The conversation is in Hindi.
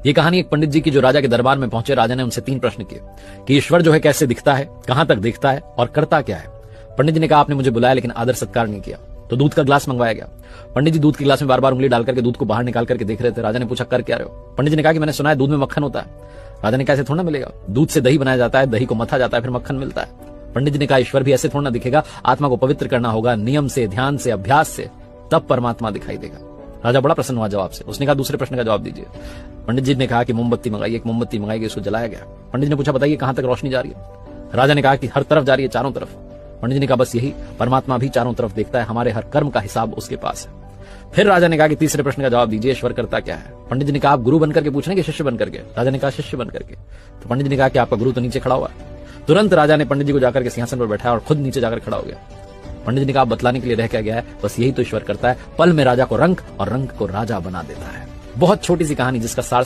ये कहानी एक पंडित जी की जो राजा के दरबार में पहुंचे। राजा ने उनसे 3 प्रश्न किए कि ईश्वर जो है कैसे दिखता है, कहां तक दिखता है और करता क्या है। पंडित जी ने कहा आपने मुझे बुलाया लेकिन आदर सत्कार नहीं किया। तो दूध का ग्लास मंगवाया गया। पंडित जी दूध के ग्लास में बार बार उंगली डाल करके दूध को बाहर निकाल करके देख रहे थे। राजा ने पूछा कर क्या रहे हो। पंडित जी ने कहा कि मैंने सुना है दूध में मक्खन होता है। राजा ने कहा ऐसे थोड़ा ना मिलेगा, दूध से दही बनाया जाता है, दही को मथा जाता है, फिर मक्खन मिलता है। पंडित जी ने कहा ईश्वर भी ऐसे थोड़ा ना दिखेगा, आत्मा को पवित्र करना होगा नियम से, ध्यान से, अभ्यास से, तब परमात्मा दिखाई देगा। राजा बड़ा प्रसन्न हुआ जवाब से। उसने कहा दूसरे प्रश्न का जवाब दीजिए। पंडित जी ने कहा कि मोमबत्ती मंगाई। एक मोमबत्ती मंगाई गई, उसको जलाया गया। पंडित जी ने पूछा बताइए कहां तक रोशनी जा रही है। राजा ने कहा कि हर तरफ जा रही है, चारों तरफ। पंडित जी ने कहा बस यही, परमात्मा भी चारों तरफ देखता है, हमारे हर कर्म का हिसाब उसके पास है। फिर राजा ने कहा कि तीसरे प्रश्न का जवाब दीजिए, ईश्वर करता क्या है। पंडित जी ने कहा आप गुरु बनकर के पूछ रहे हैं कि शिष्य बनकर के। राजा ने कहा शिष्य बनकर के। तो पंडित जी ने कहा कि आपका गुरु तो नीचे खड़ा हुआ है। तुरंत राजा ने पंडित जी को जाकर के सिंहासन पर बैठाया और खुद नीचे जाकर खड़ा हो गया। पंडित जी ने कहा बतलाने के लिए रह क्या गया है, बस यही तो ईश्वर करता है, पल में राजा को रंक और रंक को राजा बना देता है। बहुत छोटी सी कहानी जिसका सार